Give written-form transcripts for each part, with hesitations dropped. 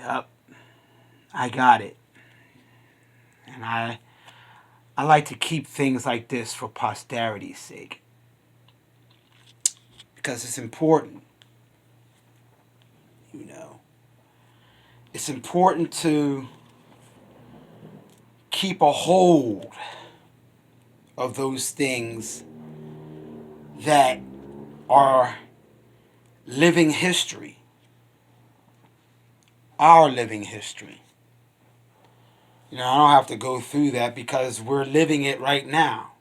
Yep, I got it. And I like to keep things like this for posterity's sake because it's important, you know. It's important to keep a hold of those things that are living history, our living history. You know, I don't have to go through that because we're living it right now.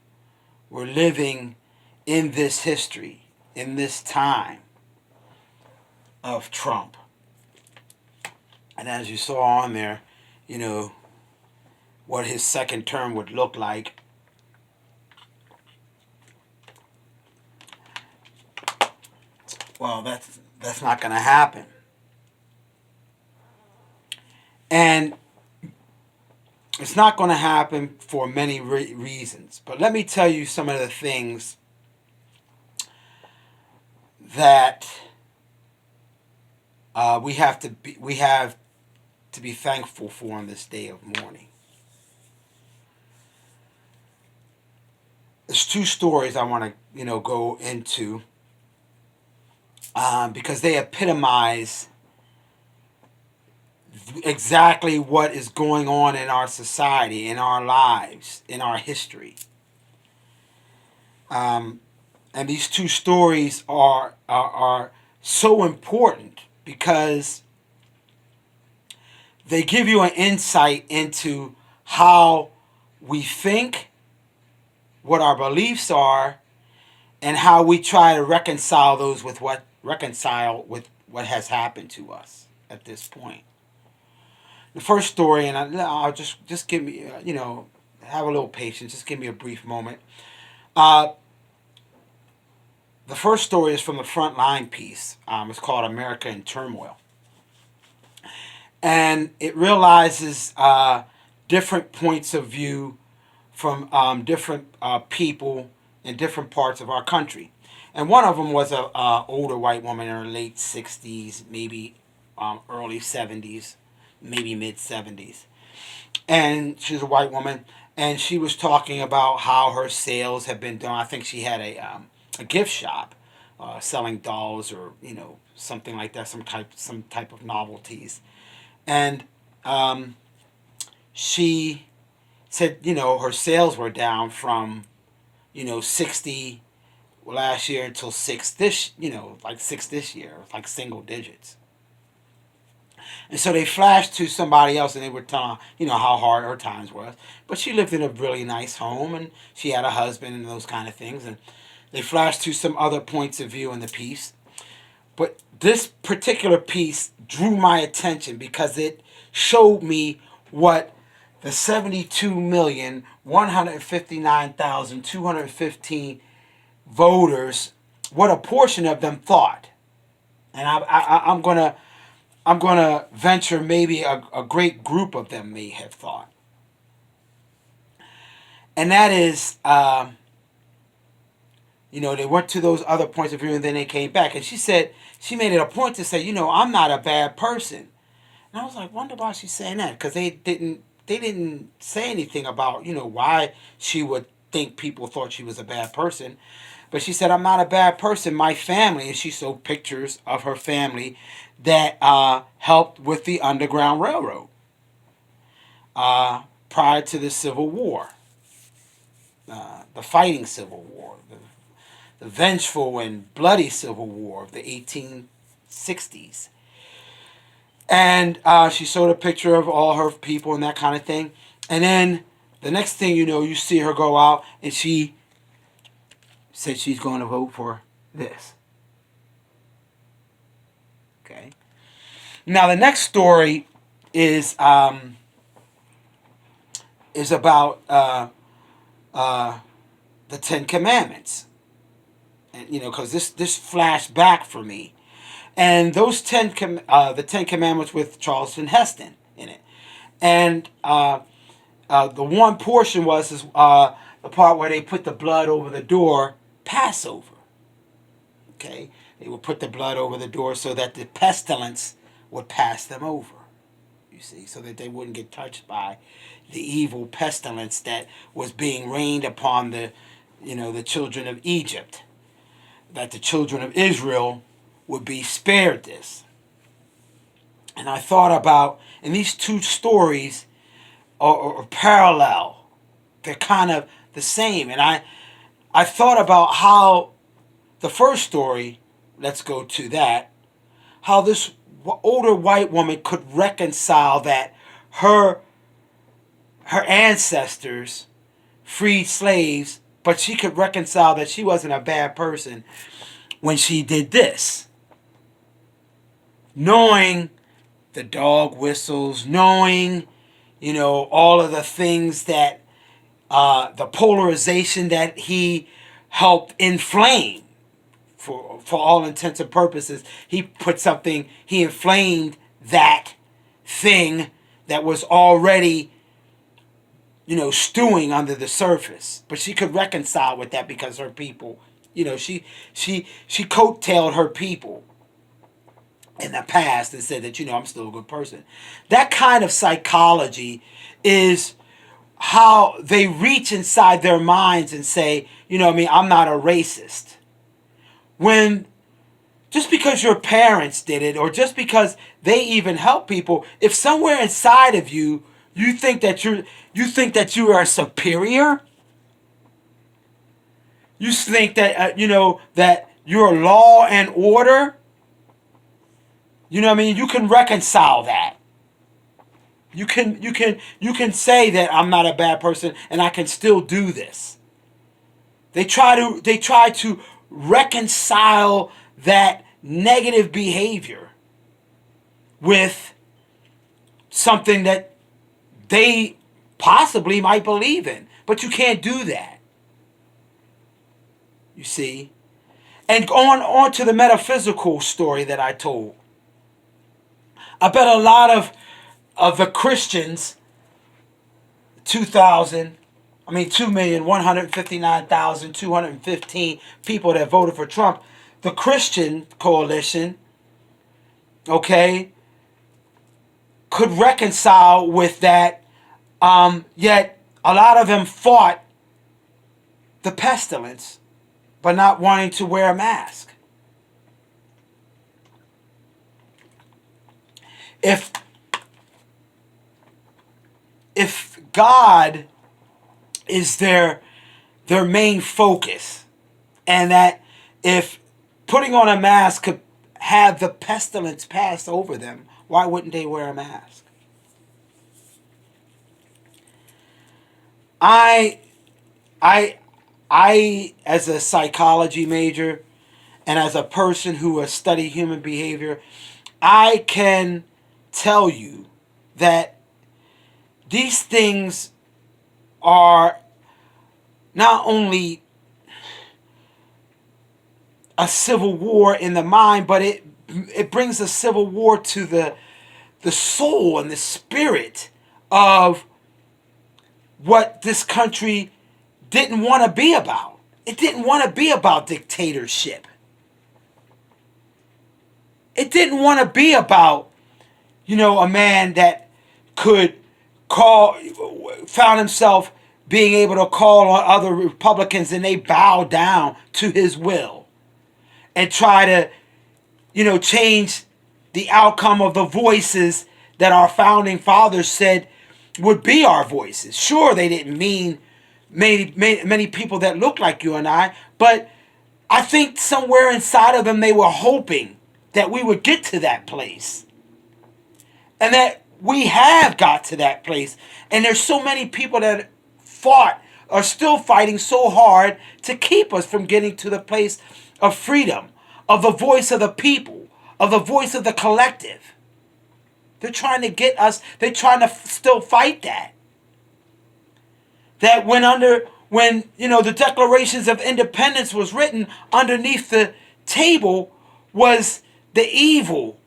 We're living in this history, in this time of Trump. And as you saw on there, you know, what his second term would look like. Well, that's not going to happen. And it's not going to happen for many reasons. But let me tell you some of the things that we have to be thankful for on this day of mourning. There's two stories I want to go into because they epitomize exactly what is going on in our society, in our lives, in our history. And these two stories are so important because they give you an insight into how we think, what our beliefs are, and how we try to reconcile with what has happened to us at this point. The first story, and I'll just give me have a little patience. Just give me a brief moment. The first story is from the Frontline piece. It's called America in Turmoil. And it realizes different points of view from different people in different parts of our country. And one of them was a older white woman in her late 60s, maybe early 70s, maybe mid 70s. And she's a white woman, and she was talking about how her sales have been done. I think she had a gift shop selling dolls or something like that, some type of novelties. And she said her sales were down from 60 last year until 6 this like 6 this year, like single digits. And so they flashed to somebody else and they were telling how hard her times was. But she lived in a really nice home and she had a husband and those kind of things. And they flashed to some other points of view in the piece. But this particular piece drew my attention because it showed me what the 72,159,215 voters, what a portion of them thought. And I'm gonna venture maybe a great group of them may have thought. And that is, they went to those other points of view and then they came back. And she said, she made it a point to say, I'm not a bad person. And I was like, wonder why she's saying that. Because they didn't say anything about, why she would think people thought she was a bad person. But she said, I'm not a bad person. My family, and she showed pictures of her family that helped with the Underground Railroad prior to the Civil War, the fighting Civil War, the vengeful and bloody Civil War of the 1860s. And she showed a picture of all her people and that kind of thing. And then the next thing you see her go out and she said she's going to vote for this. Okay. Now the next story is about the Ten Commandments, and because this flashed back for me, and those the Ten Commandments with Charlton Heston in it, and the one portion was the part where they put the blood over the door, Passover. Okay, they would put the blood over the door so that the pestilence would pass them over. you see, so that they wouldn't get touched by the evil pestilence that was being rained upon the children of Egypt, that the children of Israel would be spared this. And I thought about, and these two stories are parallel. They're kind of the same. And I thought about how the first story, let's go to that, how this older white woman could reconcile that her ancestors freed slaves, but she could reconcile that she wasn't a bad person when she did this. Knowing the dog whistles, knowing, all of the things that, the polarization that he helped inflame for all intents and purposes. He inflamed that thing that was already, stewing under the surface. But she could reconcile with that because her people, she coattailed her people in the past and said that, I'm still a good person. That kind of psychology is how they reach inside their minds and say, I'm not a racist. When just because your parents did it, or just because they even help people, if somewhere inside of you you think that you are superior, you think that that you're law and order, you can reconcile that. You can say that I'm not a bad person and I can still do this. They try to reconcile that negative behavior with something that they possibly might believe in. But you can't do that. You see? And on to the metaphysical story that I told. I bet a lot of the Christians, 2,159,215 people that voted for Trump, the Christian coalition, okay, could reconcile with that, yet a lot of them fought the pestilence by not wanting to wear a mask. If God is their main focus, and that if putting on a mask could have the pestilence pass over them, why wouldn't they wear a mask? I as a psychology major and as a person who has studied human behavior, I can tell you that these things are not only a civil war in the mind, but it brings a civil war to the soul and the spirit of what this country didn't want to be about. It didn't want to be about dictatorship. It didn't want to be about, a man that found himself being able to call on other Republicans and they bow down to his will and try to, change the outcome of the voices that our founding fathers said would be our voices. Sure, they didn't mean many people that look like you and I, but I think somewhere inside of them they were hoping that we would get to that place. And that we have got to that place. And there's so many people that are still fighting so hard to keep us from getting to the place of freedom, of the voice of the people, of the voice of the collective. They're trying to get us, they're trying to still fight that. That when the Declarations of Independence was written, underneath the table was the evil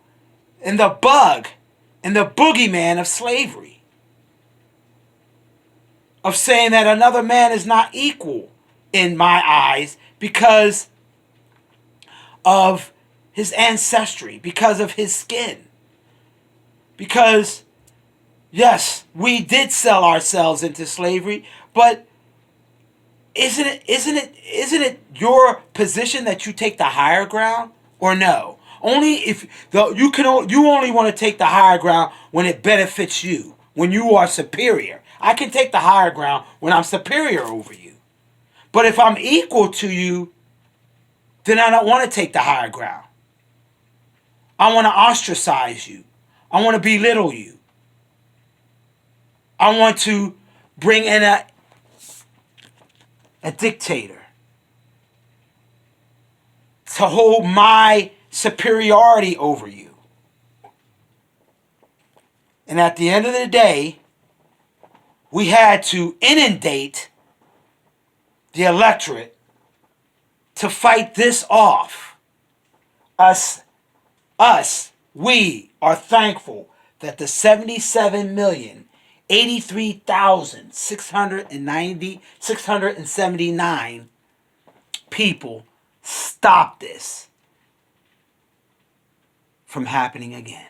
and the bug and the boogeyman of slavery. Of saying that another man is not equal in my eyes because of his ancestry, because of his skin. Because Yes, we did sell ourselves into slavery, but isn't it your position that you take the higher ground, or no? Only if you only want to take the higher ground when it benefits you, when you are superior. I can take the higher ground when I'm superior over you. But if I'm equal to you, then I don't want to take the higher ground. I want to ostracize you. I want to belittle you. I want to bring in a dictator to hold my superiority over you. And at the end of the day, we had to inundate the electorate to fight this off. We are thankful that the 77,083,679 people stopped this from happening again.